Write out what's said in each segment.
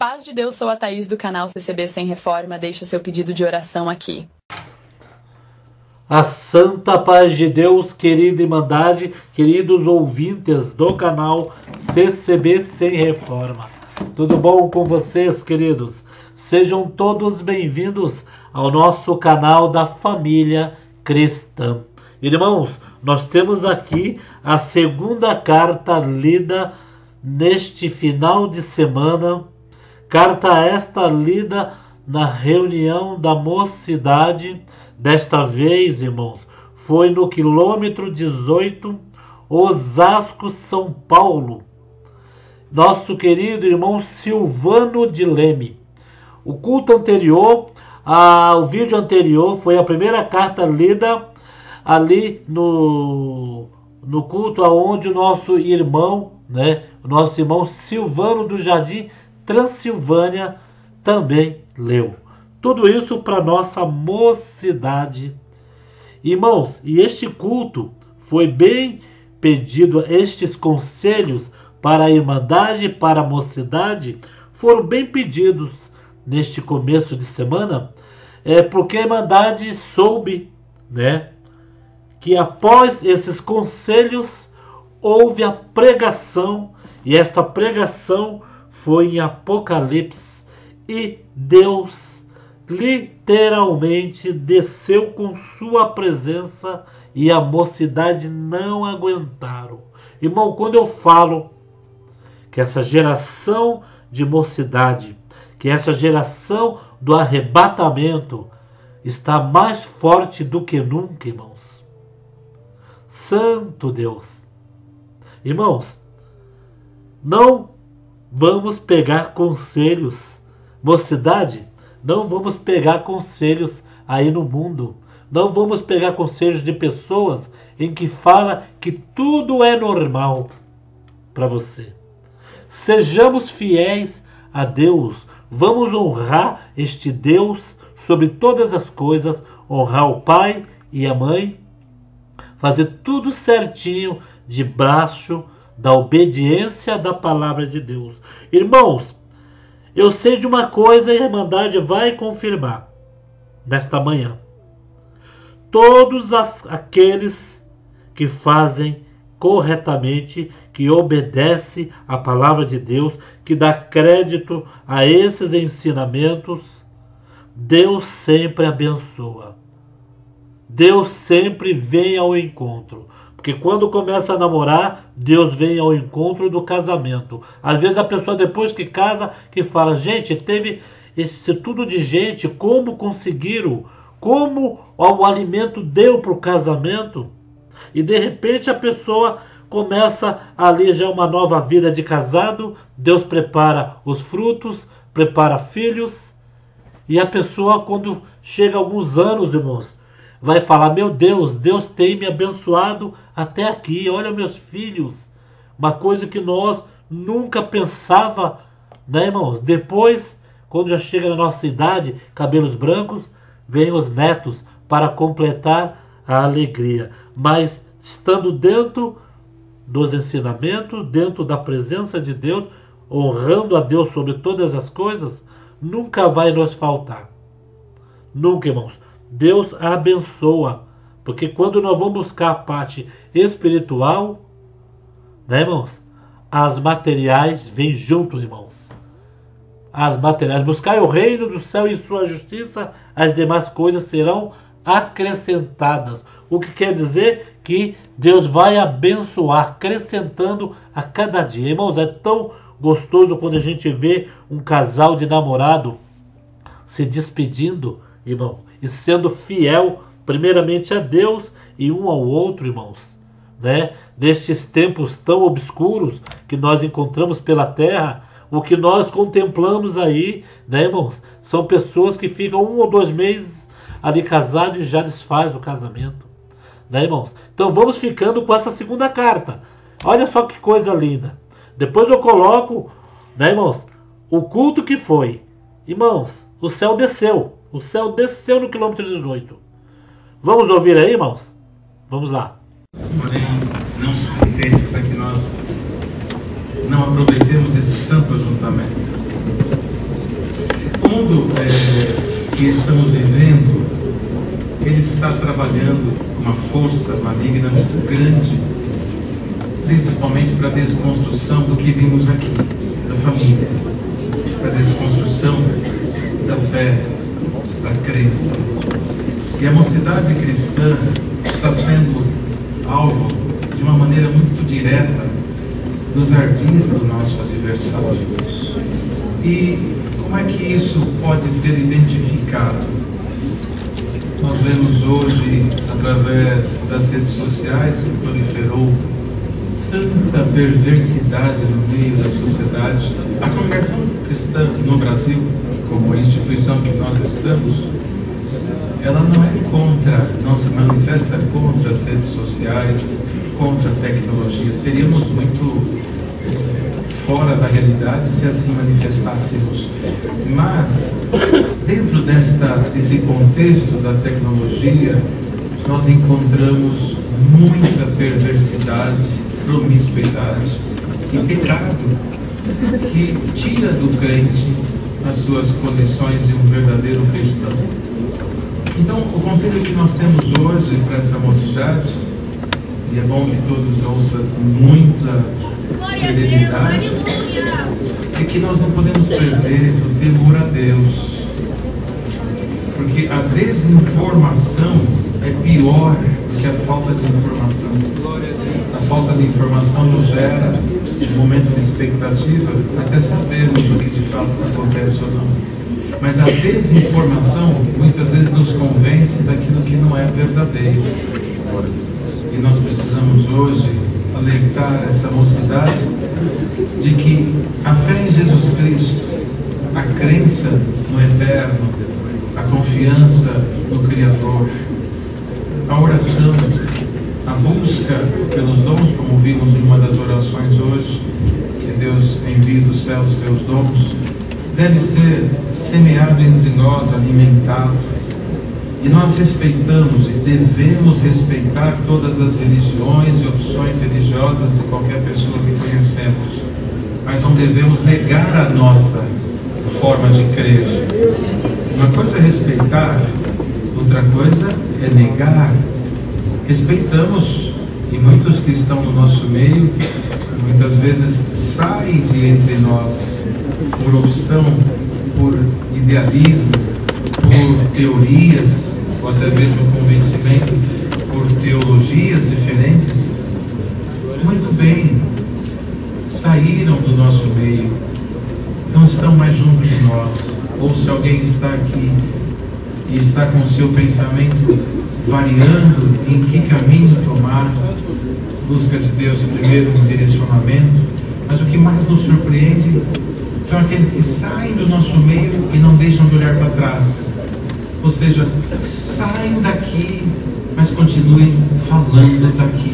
Paz de Deus, sou a Thaís do canal CCB Sem Reforma. Deixa seu pedido de oração aqui. A santa paz de Deus, querida Irmandade, queridos ouvintes do canal CCB Sem Reforma. Tudo bom com vocês, queridos? Sejam todos bem-vindos ao nosso canal da família cristã. Irmãos, nós temos aqui a segunda carta lida neste final de semana. Carta esta lida na reunião da mocidade. Desta vez, irmãos, foi no quilômetro 18, Osasco, São Paulo. Nosso querido irmão Silvano de Leme. O culto anterior, o vídeo anterior foi a primeira carta lida ali no culto aonde o nosso irmão, o nosso irmão Silvano do Jardim Transilvânia também leu. Tudo isso para nossa mocidade. Irmãos, e este culto foi bem pedido, estes conselhos para a Irmandade e para a mocidade foram bem pedidos neste começo de semana, porque a Irmandade soube, que após esses conselhos houve a pregação, e esta pregação foi em Apocalipse, e Deus literalmente desceu com sua presença e a mocidade não aguentaram. Irmão, quando eu falo que essa geração de mocidade, que essa geração do arrebatamento está mais forte do que nunca, irmãos. Santo Deus. Irmãos, não vamos pegar conselhos, mocidade, não vamos pegar conselhos aí no mundo. Não vamos pegar conselhos de pessoas em que fala que tudo é normal para você. Sejamos fiéis a Deus. Vamos honrar este Deus sobre todas as coisas, honrar o pai e a mãe, fazer tudo certinho debaixo da obediência da palavra de Deus. Irmãos, eu sei de uma coisa e a Irmandade vai confirmar nesta manhã. Todos aqueles que fazem corretamente, que obedecem à palavra de Deus, que dá crédito a esses ensinamentos, Deus sempre abençoa. Deus sempre vem ao encontro. Porque quando começa a namorar, Deus vem ao encontro do casamento. Às vezes a pessoa depois que casa, que fala, gente, teve esse tudo de gente, como conseguiram? Como o alimento deu para o casamento? E de repente a pessoa começa ali já uma nova vida de casado, Deus prepara os frutos, prepara filhos, e a pessoa quando chega a alguns anos, irmãos, vai falar, meu Deus, Deus tem me abençoado até aqui, olha meus filhos, uma coisa que nós nunca pensava, irmãos? Depois, quando já chega na nossa idade, cabelos brancos, vêm os netos para completar a alegria, mas estando dentro dos ensinamentos, dentro da presença de Deus, honrando a Deus sobre todas as coisas, nunca vai nos faltar, nunca, irmãos. Deus abençoa, porque quando nós vamos buscar a parte espiritual, irmãos, as materiais vêm junto, irmãos. As materiais, buscai o reino do céu e sua justiça, as demais coisas serão acrescentadas. O que quer dizer que Deus vai abençoar, acrescentando a cada dia. Irmãos, é tão gostoso quando a gente vê um casal de namorado se despedindo, irmão, e sendo fiel primeiramente a Deus e um ao outro, irmãos, nestes tempos tão obscuros que nós encontramos pela terra, o que nós contemplamos aí, irmãos, são pessoas que ficam 1 ou 2 meses ali casados e já desfaz o casamento, irmãos. Então vamos ficando com essa segunda carta. Olha só que coisa linda. Depois eu coloco, irmãos, o culto que foi. Irmãos, o céu desceu. O céu desceu no quilômetro 18. Vamos ouvir aí, irmãos? Vamos lá. Porém, não suficiente para que nós não aproveitemos esse santo ajuntamento. O mundo que estamos vivendo, ele está trabalhando com uma força maligna muito grande, principalmente para a desconstrução do que vimos aqui, da família, para a desconstrução da fé, da crença. E a mocidade cristã está sendo alvo de uma maneira muito direta dos ardis do nosso adversário. E como é que isso pode ser identificado? Nós vemos hoje, através das redes sociais, que proliferou tanta perversidade no meio da sociedade. A congregação cristã no Brasil, como a instituição que nós estamos, ela não é contra, não se manifesta contra as redes sociais, contra a tecnologia. Seríamos muito fora da realidade se assim manifestássemos. Mas, dentro desse contexto da tecnologia, nós encontramos muita perversidade, promiscuidade e pecado que tira do crente as suas condições de um verdadeiro cristão. Então, o conselho que nós temos hoje para essa mocidade, e é bom que todos ouçam com muita serenidade, é que nós não podemos perder o temor a Deus, porque a desinformação é pior do que a falta de informação. A falta de informação nos gera um momento de expectativa até sabermos o que de fato acontece ou não. Mas a desinformação muitas vezes nos convence daquilo que não é verdadeiro. E nós precisamos hoje alertar essa mocidade de que a fé em Jesus Cristo, a crença no Eterno, a confiança no Criador, a oração, a busca pelos dons, como vimos em uma das orações hoje, que Deus envia do céu os seus dons, deve ser semeado entre nós, alimentado. E nós respeitamos e devemos respeitar todas as religiões e opções religiosas de qualquer pessoa que conhecemos, mas não devemos negar a nossa forma de crer. Uma coisa é respeitar, outra coisa é negar. Respeitamos, e muitos que estão no nosso meio muitas vezes saem de entre nós por opção, por idealismo, por teorias, ou até mesmo convencimento, por teologias diferentes. Muito bem, saíram do nosso meio, não estão mais junto de nós. Ou se alguém está aqui e está com o seu pensamento variando em que caminho tomar, busca de Deus primeiro um direcionamento. Mas o que mais nos surpreende são aqueles que saem do nosso meio e não deixam de olhar para trás. Ou seja, saem daqui, mas continuem falando daqui.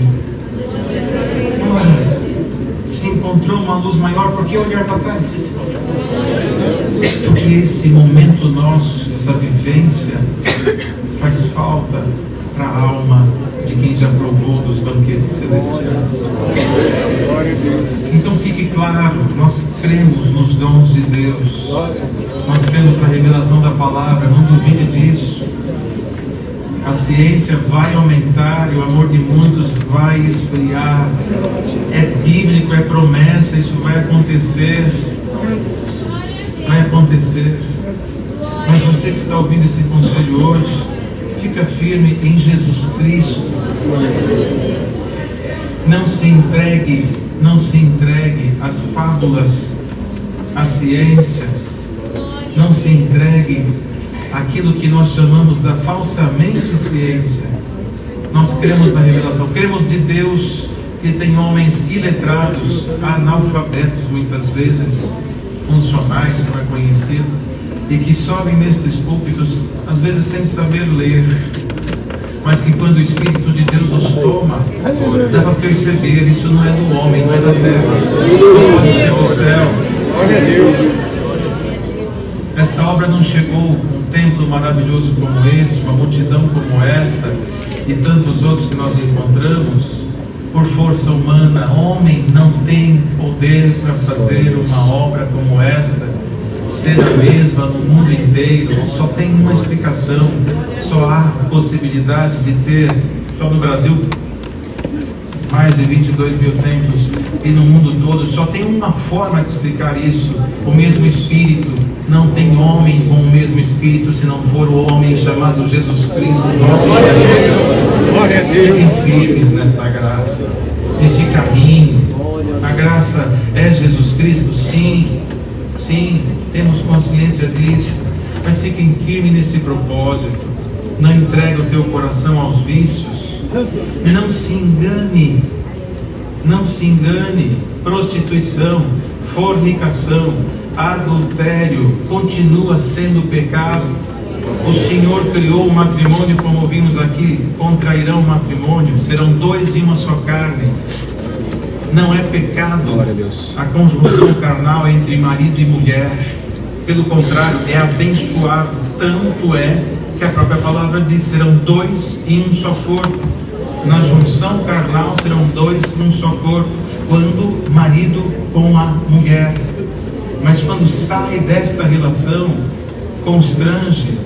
Ora, se encontrou uma luz maior, por que olhar para trás? Porque esse momento nosso, essa vivência, faz falta para a alma de quem já provou dos banquetes celestiais. Então fique claro, nós cremos nos dons de Deus, nós cremos na revelação da palavra, não duvide disso. A ciência vai aumentar e o amor de muitos vai esfriar. É bíblico, é promessa, isso vai acontecer. Vai acontecer. Mas você que está ouvindo esse conselho hoje, fica firme em Jesus Cristo. Não se entregue às fábulas, à ciência. Não se entregue àquilo que nós chamamos da falsamente ciência. Nós cremos na revelação, cremos de Deus, que tem homens iletrados, analfabetos muitas vezes, funcionais, como é conhecido, e que sobem nestes púlpitos, às vezes sem saber ler, mas que quando o Espírito de Deus os toma, dá para perceber, isso não é do homem, não é da terra, isso pode ser do céu. Glória a Deus. Esta obra não chegou um templo maravilhoso como este, uma multidão como esta, e tantos outros que nós encontramos, por força humana. Homem não tem poder para fazer uma obra como esta, ser a mesma no mundo inteiro. Só tem uma explicação, só há possibilidade de ter, só no Brasil, mais de 22 mil templos, e no mundo todo, só tem uma forma de explicar isso: o mesmo Espírito. Não tem homem com o mesmo Espírito se não for o homem chamado Jesus Cristo, nosso Senhor. Fiquem firmes nesta graça, nesse caminho. A graça é Jesus Cristo? Sim, sim, temos consciência disso, mas fiquem firmes nesse propósito. Não entregue o teu coração aos vícios. Não se engane, não se engane. Prostituição, fornicação, adultério continua sendo pecado. O Senhor criou o matrimônio, como vimos aqui: contrairão o matrimônio, serão dois em uma só carne. Não é pecado a conjunção carnal entre marido e mulher. Pelo contrário, é abençoado. Tanto é que a própria palavra diz: serão dois em um só corpo. Na junção carnal serão dois num só corpo, quando marido com a mulher. Mas quando sai desta relação, constrange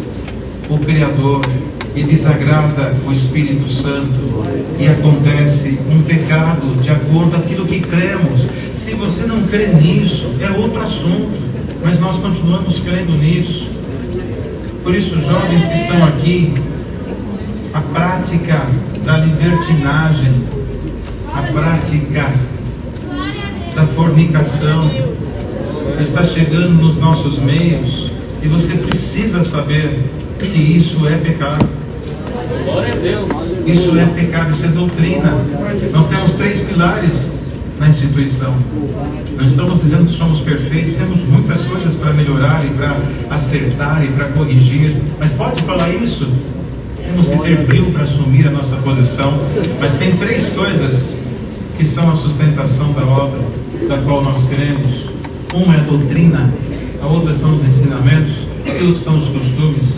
o Criador e desagrada o Espírito Santo, e acontece um pecado de acordo com aquilo que cremos. Se você não crê nisso, é outro assunto, mas nós continuamos crendo nisso. Por isso, jovens que estão aqui, a prática da libertinagem, a prática da fornicação está chegando nos nossos meios, e você precisa saber que isso é pecado. Isso é pecado, isso é doutrina. Nós temos 3 pilares na instituição. Não estamos dizendo que somos perfeitos, temos muitas coisas para melhorar e para acertar e para corrigir, mas pode falar isso? Temos que ter brilho para assumir a nossa posição. Mas tem 3 coisas que são a sustentação da obra da qual nós cremos. Uma é a doutrina, a outra são os ensinamentos, e outros são os costumes.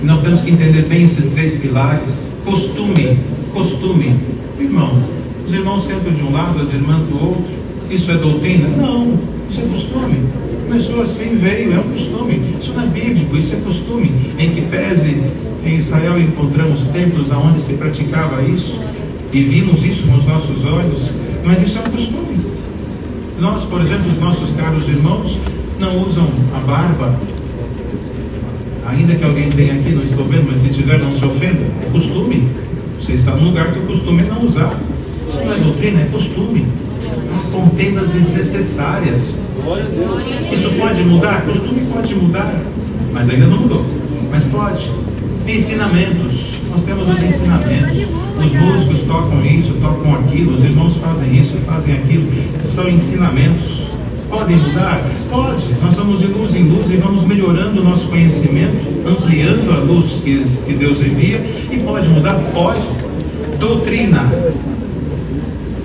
E nós temos que entender bem esses 3 pilares. Costume, costume. Irmão, os irmãos sentam de um lado, as irmãs do outro. Isso é doutrina? Não, isso é costume. Começou assim, veio, é um costume. Isso não é bíblico, isso é costume. Em que pese, em Israel encontramos templos onde se praticava isso, e vimos isso com os nossos olhos, mas isso é um costume. Nós, por exemplo, os nossos caros irmãos não usam a barba. Ainda que alguém tenha aqui, não estou vendo, mas se tiver, não se ofenda. É costume. Você está num lugar que o costume é não usar. Isso não é doutrina, é costume. Contendas desnecessárias. Isso pode mudar? Costume pode mudar, mas ainda não mudou. Mas pode. Ensinamentos. Nós temos os ensinamentos. Os músicos tocam isso, tocam aquilo. Os irmãos fazem isso, fazem aquilo. São ensinamentos. Podem mudar? Pode. Nós vamos de luz em luz e vamos melhorando o nosso conhecimento, ampliando a luz que Deus envia. E pode mudar? Pode. Doutrina.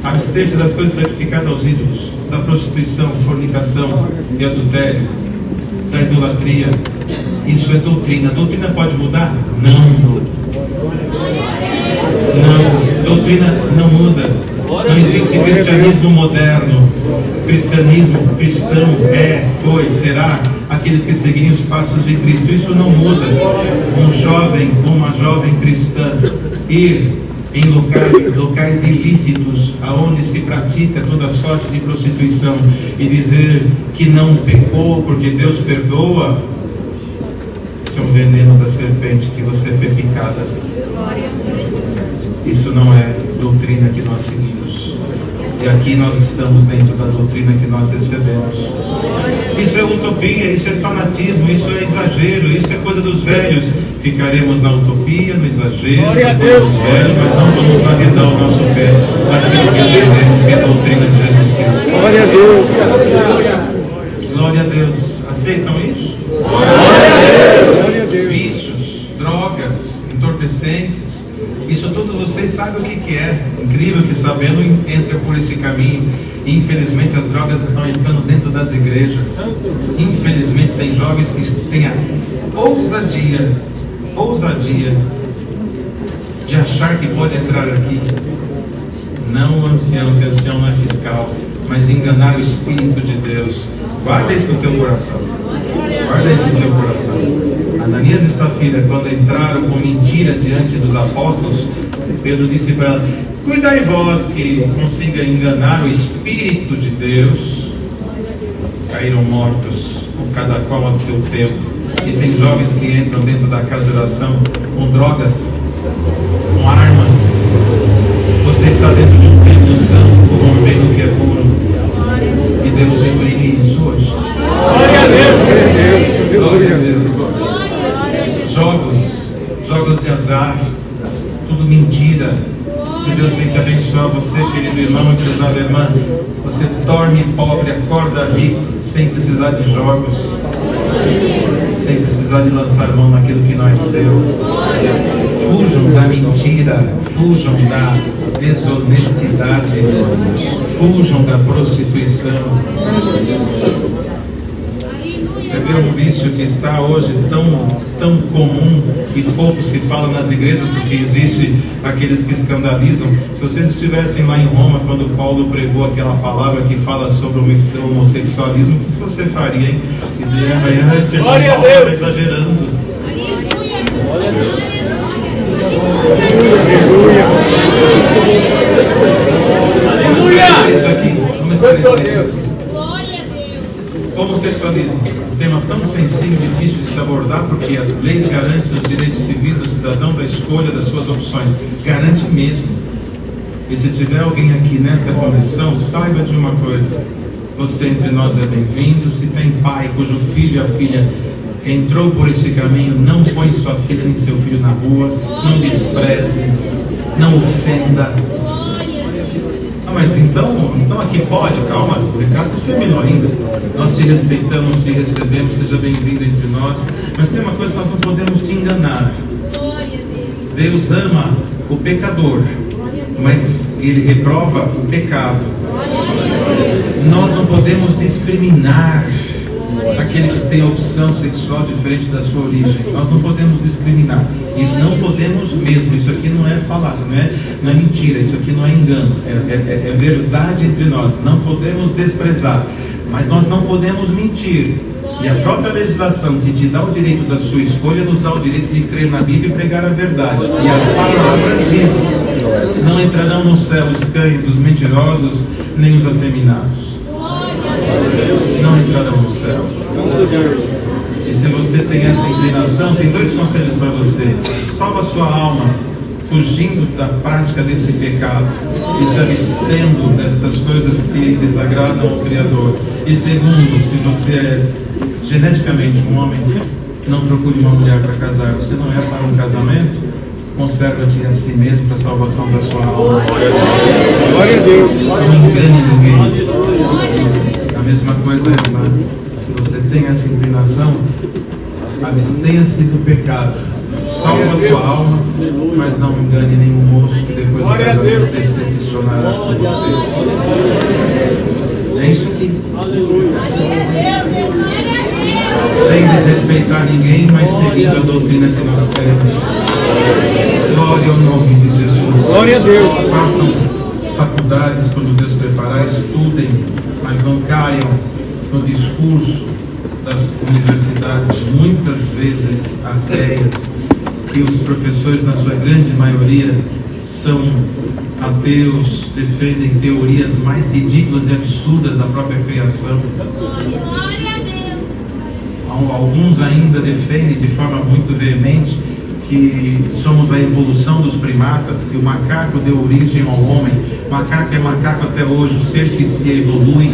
Abster-se das coisas sacrificadas aos ídolos, da prostituição, fornicação e adultério, da idolatria. Isso é doutrina. Doutrina pode mudar? Não. Não. Doutrina não muda. Não existe cristianismo moderno. Cristianismo cristão foi, será aqueles que seguirem os passos de Cristo. Isso não muda. Um jovem, uma jovem cristã ir em locais ilícitos, aonde se pratica toda sorte de prostituição, e dizer que não pecou porque Deus perdoa, isso é um veneno da serpente que você foi picada. Isso não é doutrina que nós seguimos. E aqui nós estamos dentro da doutrina que nós recebemos. Isso é utopia, isso é fanatismo, isso é exagero, isso é coisa dos velhos. Ficaremos na utopia, no exagero, na coisa dos velhos, mas não vamos arredar o nosso pé naquilo que entendemos que é a doutrina de Jesus Cristo. Glória a Deus. Glória a Deus. Aceitam isso? Glória a Deus. Vícios, drogas, entorpecentes. Isso tudo vocês sabem o que é. Incrível que sabendo entra por esse caminho. E infelizmente as drogas estão entrando dentro das igrejas. Infelizmente tem jovens que têm a ousadia de achar que pode entrar aqui. Não o ancião, que o ancião não é fiscal, mas enganar o Espírito de Deus. Guarda isso no teu coração. Guarda isso no teu coração. Ananias e Safira, quando entraram com mentira diante dos apóstolos, Pedro disse para ela: cuidai vós que consiga enganar o Espírito de Deus. Caíram mortos, cada qual a seu tempo. E tem jovens que entram dentro da casa de oração com drogas, com armas. Você está dentro de um templo santo, corrompendo o que é puro. E Deus reprime isso hoje. Glória a Deus. Glória a Deus. Jogos de azar, tudo mentira. Se Deus tem que abençoar você, querido irmão e querida irmã, você dorme pobre, acorda rico, sem precisar de jogos, sem precisar de lançar mão naquilo que não é seu. Fujam da mentira, fujam da desonestidade, fujam da prostituição. Quer ver um vício que está hoje tão comum e pouco se fala nas igrejas, porque existe aqueles que escandalizam. Se vocês estivessem lá em Roma quando Paulo pregou aquela palavra que fala sobre o homossexualismo, o que você faria, hein? Glória a Deus! Está exagerando. Glória a Deus. Vamos esclarecer isso aqui. Vamos esclarecer isso. Homossexualismo, um tema tão sensível e difícil de se abordar, porque as leis garantem os direitos civis do cidadão da escolha das suas opções. Garante mesmo. E se tiver alguém aqui nesta condição, saiba de uma coisa: você entre nós é bem-vindo. Se tem pai cujo filho e a filha entrou por este caminho, não põe sua filha nem seu filho na rua, não despreze, não ofenda. Mas então aqui pode, calma, o recado não terminou ainda. Nós te respeitamos, te recebemos, seja bem-vindo entre nós. Mas tem uma coisa que nós não podemos te enganar. Deus ama o pecador, mas Ele reprova o pecado. Nós não podemos discriminar aquele que tem opção sexual diferente da sua origem. Nós não podemos discriminar. E não podemos mesmo. Isso aqui não é falácia, não é mentira. Isso aqui não é engano. É verdade entre nós. Não podemos desprezar. Mas nós não podemos mentir. E a própria legislação que te dá o direito da sua escolha nos dá o direito de crer na Bíblia e pregar a verdade. E a palavra diz: não entrarão no céu os cães, os mentirosos, nem os afeminados. Não entrarão no céu. E se você tem essa inclinação, tem dois conselhos para você: salva a sua alma fugindo da prática desse pecado e se abstendo destas coisas que desagradam ao Criador. E segundo, se você é geneticamente um homem, não procure uma mulher para casar. Você não é para um casamento, conserva-te a si mesmo para a salvação da sua alma. Glória a Deus. Não engane ninguém. A mesma coisa, irmã. Se você tem essa inclinação, abstenha-se do pecado. Salva a tua alma, mas não engane nenhum moço que depois vai decepcionará com você. É isso aqui. Sem desrespeitar ninguém, mas seguindo a doutrina que nós temos. Glória ao nome de Jesus. Glória a Deus. Façam faculdades quando Deus preparar, estudem, mas não caiam no discurso das universidades, muitas vezes ateias, que os professores, na sua grande maioria, são ateus, defendem teorias mais ridículas e absurdas da própria criação. Alguns ainda defendem de forma muito veemente que somos a evolução dos primatas, que o macaco deu origem ao homem. Macaco é macaco até hoje, o ser que se evolui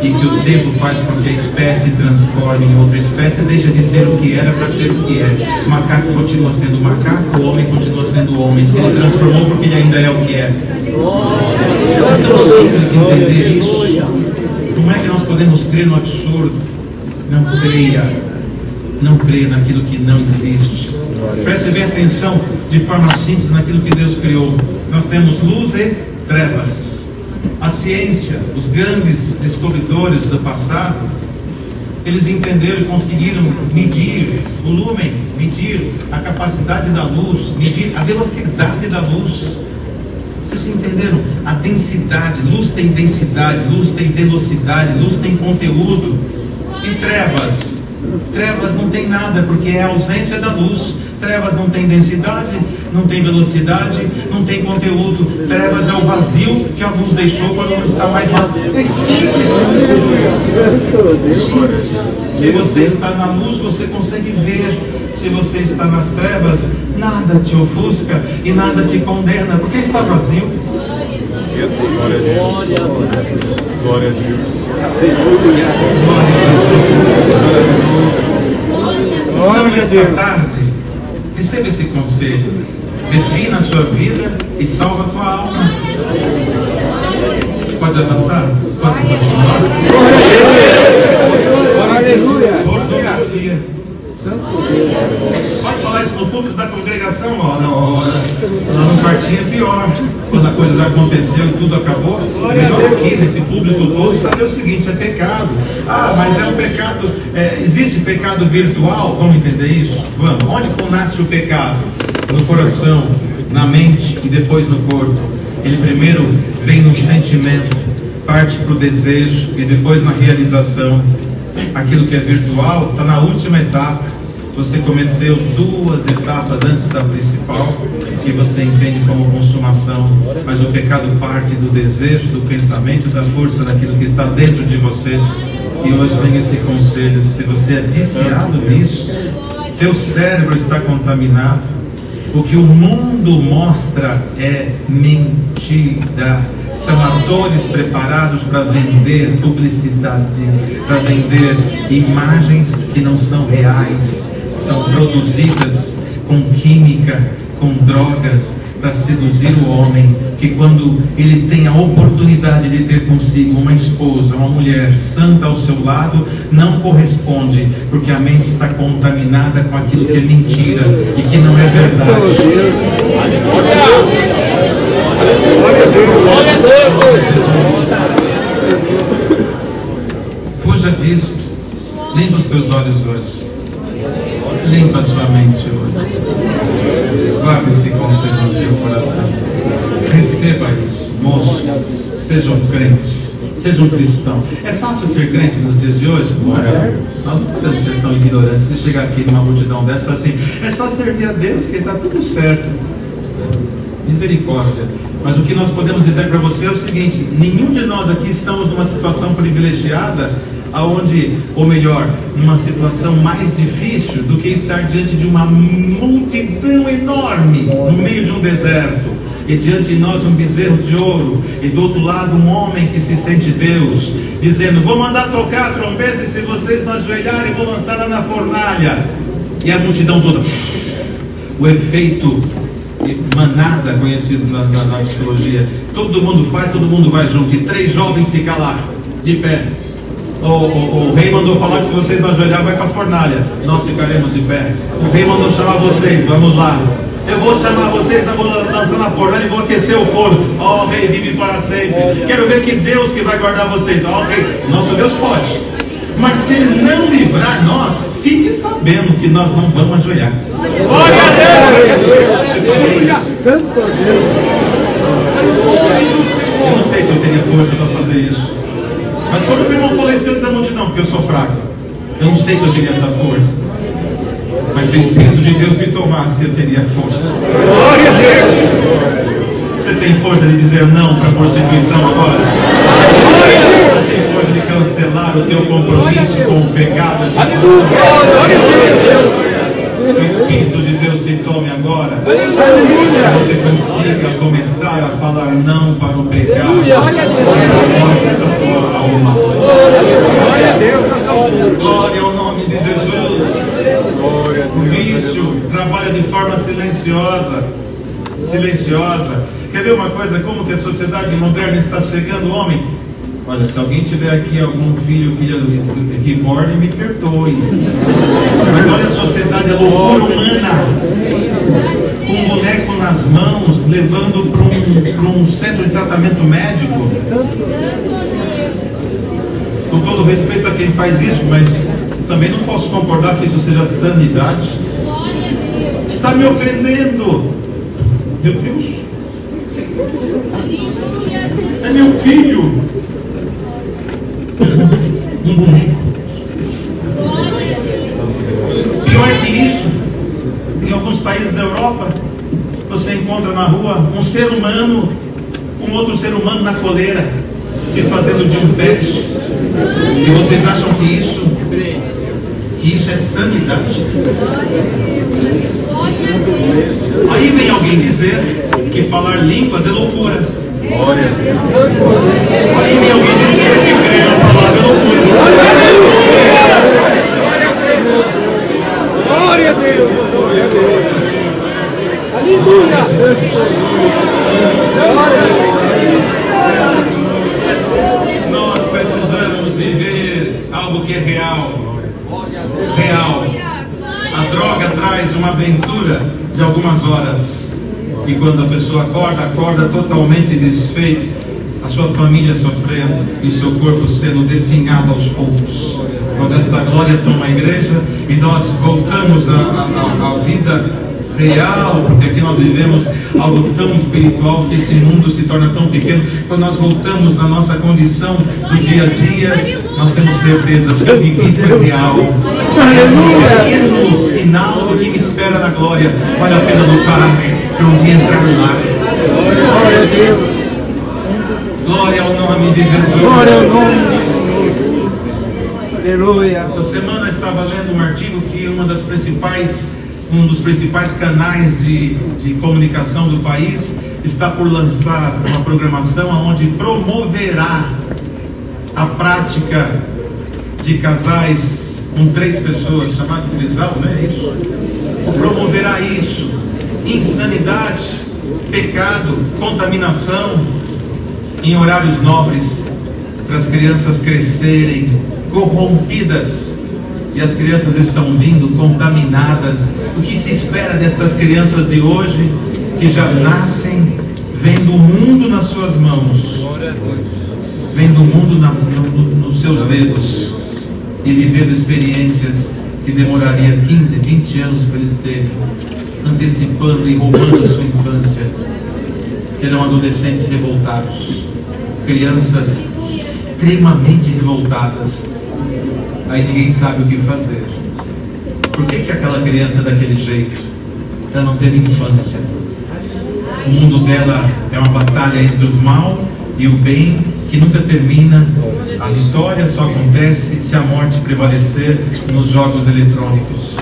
e que o tempo faz com que a espécie transforme em outra espécie, deixa de ser o que era para ser o que é. O macaco continua sendo macaco, o homem continua sendo homem. Se ele transformou, porque ele ainda é o que é. É tão simples entender isso. Não é que nós podemos crer no absurdo. Não creia. Não creia naquilo que não existe. Preste bem atenção de forma simples naquilo que Deus criou. Nós temos luz e trevas. A ciência, os grandes descobridores do passado, eles entenderam e conseguiram medir o lúmen, medir a capacidade da luz, medir a velocidade da luz. Vocês entenderam? A densidade, luz tem velocidade, luz tem conteúdo. E trevas, Trevas não tem nada, porque é a ausência da luz. Trevas não tem densidade, não tem velocidade, não tem conteúdo. Trevas é o vazio que a luz deixou quando não está mais lá. É simples. Se você está na luz, você consegue ver. Se você está nas trevas, nada te ofusca e nada te condena, porque está vazio. Glória a Deus. Glória a Deus. Então, nessa tarde, receba esse conselho. Defina a sua vida e salva a tua alma. Pode avançar? Pode continuar? Aleluia. Ortografia. Pode falar isso no público da congregação? Ó, na hora. Lá no quartinho é pior. Quando a coisa já aconteceu e tudo acabou. Melhor aqui, nesse público todo, saber o seguinte: é pecado. Ah, mas é um pecado. Existe pecado virtual? Vamos entender isso? Vamos. Onde nasce o pecado? No coração, na mente e depois no corpo. Ele primeiro vem no sentimento, parte para o desejo e depois na realização. Aquilo que é virtual está na última etapa. Você cometeu 2 etapas antes da principal, que você entende como consumação, mas o pecado parte do desejo, do pensamento, da força daquilo que está dentro de você. E hoje vem esse conselho: se você é viciado nisso, teu cérebro está contaminado. O que o mundo mostra é mentira. São atores preparados para vender publicidade, para vender imagens que não são reais. São produzidas com química, com drogas, para seduzir o homem, que quando ele tem a oportunidade de ter consigo uma esposa, uma mulher santa ao seu lado, não corresponde, porque a mente está contaminada com aquilo que é mentira e que não é verdade. Fuja disso. Limpa os teus olhos hoje. Limpa a sua mente hoje. Guarde esse conselho no teu coração. Receba isso, moço. Seja um crente, seja um cristão. É fácil ser crente nos dias de hoje? Não é. Nós não podemos ser tão ignorantes. Se chegar aqui numa multidão dessa e falar assim: é só servir a Deus que está tudo certo. Misericórdia. Mas o que nós podemos dizer para você é o seguinte: nenhum de nós aqui estamos numa situação privilegiada, aonde, ou melhor, numa situação mais difícil do que estar diante de uma multidão enorme no meio de um deserto, e diante de nós um bezerro de ouro, e do outro lado um homem que se sente Deus, dizendo: vou mandar tocar a trombeta, e se vocês não ajoelharem, vou lançar ela na fornalha. E a multidão toda, o efeito manada, conhecido na psicologia, todo mundo faz, todo mundo vai junto, e 3 jovens ficam lá, de pé. O rei mandou falar que se vocês não ajoelhar, vai para a fornalha. Nós ficaremos de pé. O rei mandou chamar vocês, vamos lá. Eu vou chamar vocês, vou lançar na fornalha e vou aquecer o forno. Ó rei, vive para sempre. Quero ver que Deus que vai guardar vocês. Ó rei, nosso Deus pode. Mas se ele não livrar nós, fique sabendo que nós não vamos ajoelhar. Glória a Deus! Santo Deus! Eu não sei se eu teria força para fazer isso. Mas quando o meu irmão falou isso diante da multidão, porque eu sou fraco, eu não sei se eu teria essa força. Mas se o Espírito de Deus me tomasse, eu teria força. Glória a Deus! Você tem força de dizer não para a prostituição agora? Glória a Deus! Você tem força de cancelar o teu compromisso com o pecado? Glória a Deus! Que o Espírito de Deus te tome agora, para você consiga começar a falar não para o pecado. Glória a tua alma. Glória a Deus! Glória ao nome de Jesus. O vício trabalha de forma silenciosa. Quer ver uma coisa? Como que a sociedade moderna está cegando o homem? Olha, se alguém tiver aqui algum filha reborn, me perdoe. Mas olha a sociedade, a loucura humana. Com um boneco nas mãos, levando para um centro de tratamento médico. Com todo respeito a quem faz isso, mas também não posso concordar que isso seja sanidade. Está me ofendendo. Meu Deus. É meu filho. Um boneco. Europa, você encontra na rua um ser humano, um outro ser humano na coleira, se fazendo de um teste. E vocês acham que isso é sanidade? Aí vem alguém dizer que falar línguas é loucura. Aí vem alguém dizer que crer na palavra é loucura. Glória a Deus! Glória a Deus! Aleluia! Nós precisamos viver algo que é real. Real. A droga traz uma aventura de algumas horas. E quando a pessoa acorda totalmente desfeito, a sua família sofrendo e seu corpo sendo definhado aos poucos. Quando esta glória toma a igreja e nós voltamos à vida real, porque aqui nós vivemos algo tão espiritual que esse mundo se torna tão pequeno. Quando nós voltamos na nossa condição do dia a dia, nós temos certeza que o vivido é real. É um sinal do que me espera na glória. Vale a pena lutar para um dia entrar no ar. Glória a Deus! Glória ao nome de Jesus. Glória ao nome de Jesus! Aleluia! Essa semana eu estava lendo um artigo que um dos principais canais de comunicação do país está por lançar uma programação onde promoverá a prática de casais com 3 pessoas, chamado trisal, não é isso? Promoverá isso. Insanidade, pecado, contaminação em horários nobres, para as crianças crescerem corrompidas. E as crianças estão vindo contaminadas. O que se espera destas crianças de hoje, que já nascem vendo o mundo nas suas mãos, vendo o mundo nos seus dedos, e vivendo experiências que demoraria 15, 20 anos para eles terem, antecipando e roubando a sua infância. Terão adolescentes revoltados, crianças extremamente revoltadas. Aí ninguém sabe o que fazer. Por que aquela criança é daquele jeito? Ela não teve infância. O mundo dela é uma batalha entre o mal e o bem que nunca termina. A vitória só acontece se a morte prevalecer nos jogos eletrônicos.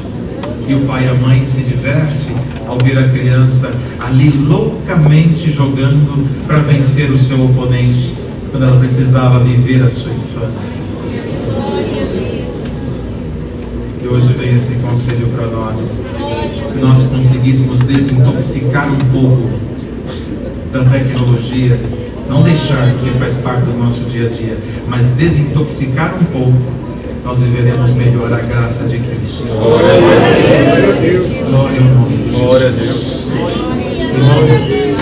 E o pai e a mãe se divertem ao ver a criança ali loucamente jogando para vencer o seu oponente, quando ela precisava viver a sua infância. E hoje vem esse conselho para nós. Se nós conseguíssemos desintoxicar um pouco da tecnologia, não deixar que faz parte do nosso dia a dia, mas desintoxicar um pouco, nós viveremos melhor a graça de Cristo. Glória a Deus. Glória ao nome de Jesus. Glória a Deus.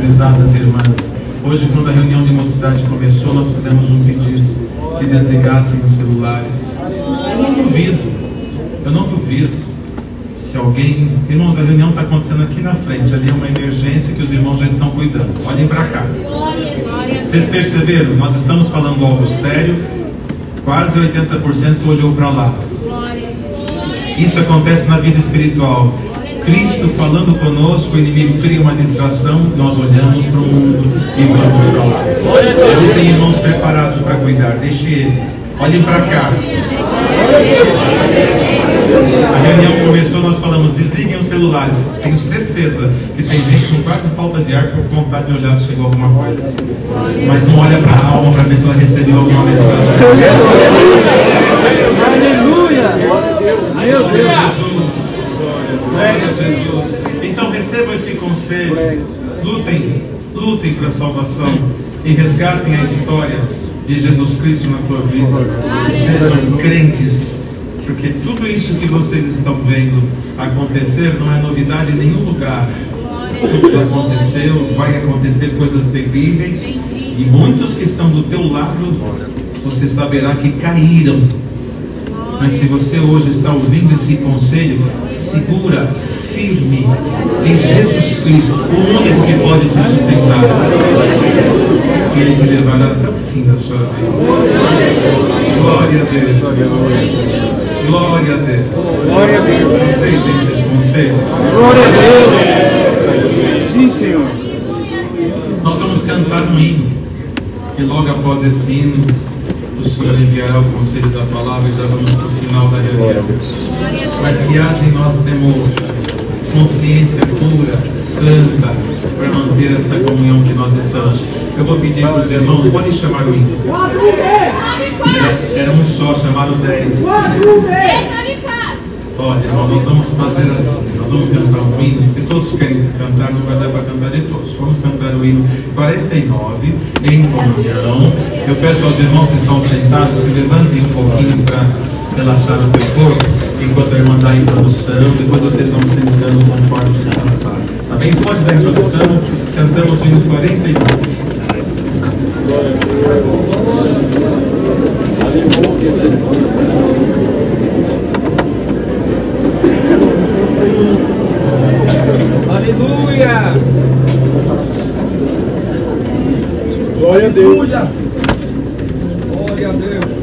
Prezadas irmãs, hoje quando a reunião de mocidade começou, nós fizemos um pedido que desligassem os celulares. Eu não duvido, se alguém... Irmãos, a reunião está acontecendo aqui na frente, ali é uma emergência que os irmãos já estão cuidando. Olhem para cá. Vocês perceberam? Nós estamos falando algo sério, quase 80% olhou para lá. Isso acontece na vida espiritual. Cristo falando conosco, o inimigo cria uma distração, nós olhamos para o mundo e vamos para lá. Ele tem irmãos preparados para cuidar, deixe eles. Olhem para cá. A reunião começou, nós falamos, desliguem os celulares. Tenho certeza que tem gente com quase falta de ar por vontade de olhar se chegou alguma coisa. Mas não olha para a alma para ver se ela recebeu alguma mensagem. Aleluia! Meu Deus! Glória a Jesus. Então recebam esse conselho. Lutem para a salvação e resgatem a história de Jesus Cristo na tua vida. E sejam crentes, porque tudo isso que vocês estão vendo acontecer não é novidade em nenhum lugar. Tudo já aconteceu, vai acontecer coisas terríveis, e muitos que estão do teu lado, você saberá que caíram. Mas se você hoje está ouvindo esse conselho, segura firme em Jesus Cristo, o único que pode te sustentar. E Ele te levará até o fim da sua vida. Glória a Deus. Glória a Deus. Glória a Deus. Aceitem esses conselhos. Glória a Deus. Sim, Senhor. Nós vamos cantar um hino. E logo após esse hino, o Senhor enviará o conselho da palavra e já vamos para o final da reunião. Mas que haja em nós temos consciência pura, santa, para manter esta comunhão que nós estamos. Eu vou pedir para os irmãos, podem chamar o hino. Era um só, chamado 10. Olha, irmão, nós vamos fazer assim, nós vamos cantar um hino. Se todos querem cantar, não vai dar para cantar de todos. Vamos cantar o hino 49 em comunhão. Eu peço aos irmãos que estão sentados, se levantem um pouquinho para relaxar o teu corpo, enquanto a irmã dá a introdução. Depois vocês vão sentando conforme descansar. Tá bem? Pode dar a introdução. Cantamos o hino 49. Aleluia! Glória a Deus! Glória a Deus!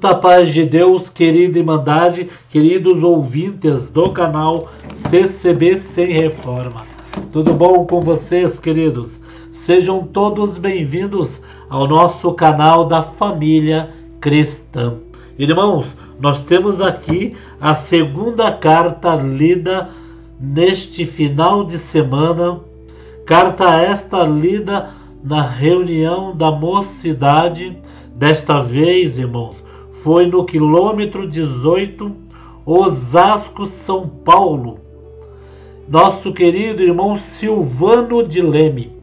Santa paz de Deus, querida Irmandade, queridos ouvintes do canal CCB Sem Reforma. Tudo bom com vocês, queridos? Sejam todos bem-vindos ao nosso canal da família cristã. Irmãos, nós temos aqui a segunda carta lida neste final de semana. Carta esta lida na reunião da mocidade. Desta vez, irmãos, foi no quilômetro 18, Osasco, São Paulo. Nosso querido irmão Silvano de Leme.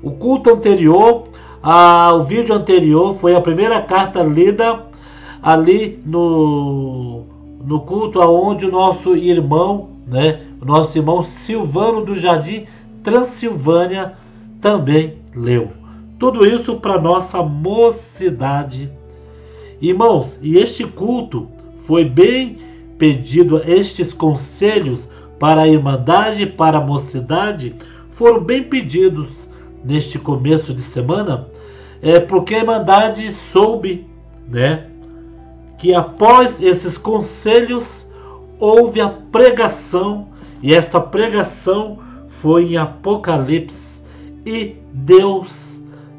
O culto anterior, o vídeo anterior, foi a primeira carta lida ali no culto aonde o nosso irmão, o nosso irmão Silvano do Jardim Transilvânia também leu. Tudo isso para nossa mocidade. Irmãos, e este culto foi bem pedido, estes conselhos para a Irmandade e para a mocidade foram bem pedidos neste começo de semana, porque a Irmandade soube, que após esses conselhos houve a pregação, e esta pregação foi em Apocalipse, e Deus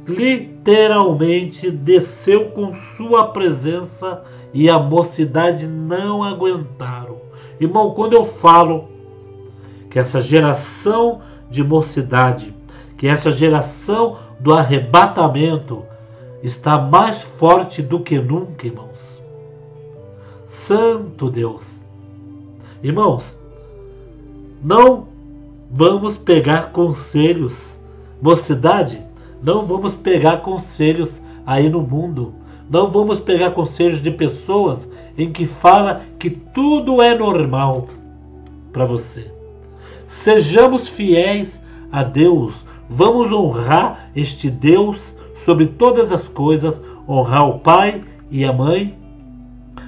literalmente desceu com sua presença e a mocidade não aguentaram. Irmão, quando eu falo que essa geração de mocidade, que essa geração do arrebatamento está mais forte do que nunca, irmãos. Santo Deus. Irmãos, não vamos pegar conselhos, mocidade, não vamos pegar conselhos aí no mundo. Não vamos pegar conselhos de pessoas em que fala que tudo é normal para você. Sejamos fiéis a Deus. Vamos honrar este Deus sobre todas as coisas. Honrar o pai e a mãe.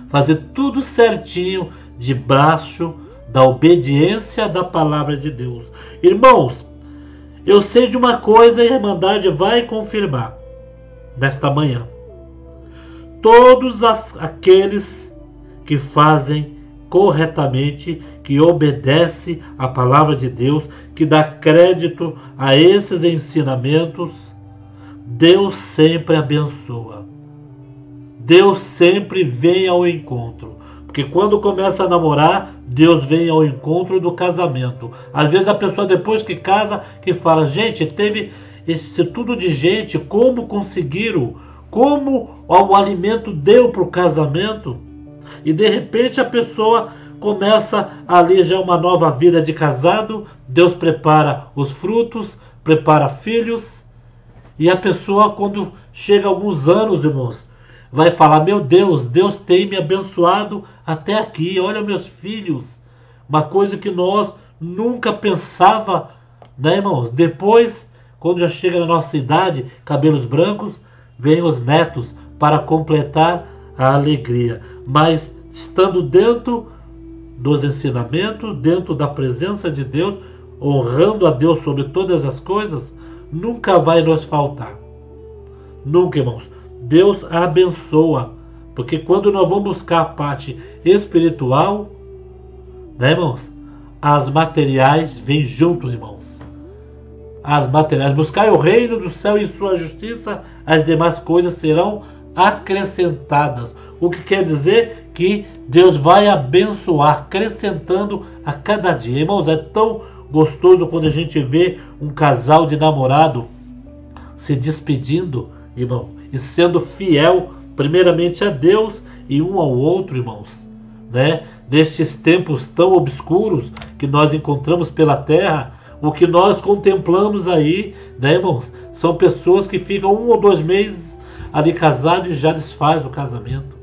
Fazer tudo certinho debaixo da obediência da palavra de Deus. Irmãos, eu sei de uma coisa e a Irmandade vai confirmar nesta manhã. Todos aqueles que fazem corretamente, que obedecem à palavra de Deus, que dá crédito a esses ensinamentos, Deus sempre abençoa. Deus sempre vem ao encontro. Porque quando começa a namorar, Deus vem ao encontro do casamento. Às vezes a pessoa depois que casa, que fala, gente, teve esse tudo de gente, como conseguiram? Como o alimento deu para o casamento? E de repente a pessoa começa ali já uma nova vida de casado, Deus prepara os frutos, prepara filhos, e a pessoa quando chega a alguns anos, irmãos, vai falar, meu Deus, Deus tem me abençoado até aqui, olha meus filhos. Uma coisa que nós nunca pensava, irmãos? Depois, quando já chega na nossa idade, cabelos brancos, vêm os netos para completar a alegria. Mas estando dentro dos ensinamentos, dentro da presença de Deus, honrando a Deus sobre todas as coisas, nunca vai nos faltar. Nunca, irmãos. Deus abençoa, porque quando nós vamos buscar a parte espiritual, irmãos, as materiais vêm junto, irmãos. As materiais, buscar o reino do céu e sua justiça, as demais coisas serão acrescentadas. O que quer dizer que Deus vai abençoar, acrescentando a cada dia. Irmãos, é tão gostoso quando a gente vê um casal de namorado se despedindo, irmão, e sendo fiel primeiramente a Deus e um ao outro, irmãos, nestes tempos tão obscuros que nós encontramos pela terra, o que nós contemplamos aí, irmãos, são pessoas que ficam 1 ou 2 meses ali casados e já desfaz o casamento,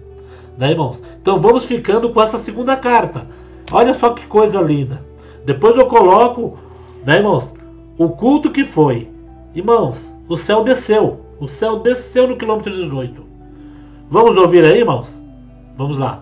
irmãos. Então vamos ficando com essa segunda carta. Olha só que coisa linda. Depois eu coloco, irmãos, o culto que foi. Irmãos, o céu desceu. O céu desceu no quilômetro 18. Vamos ouvir aí, irmãos? Vamos lá.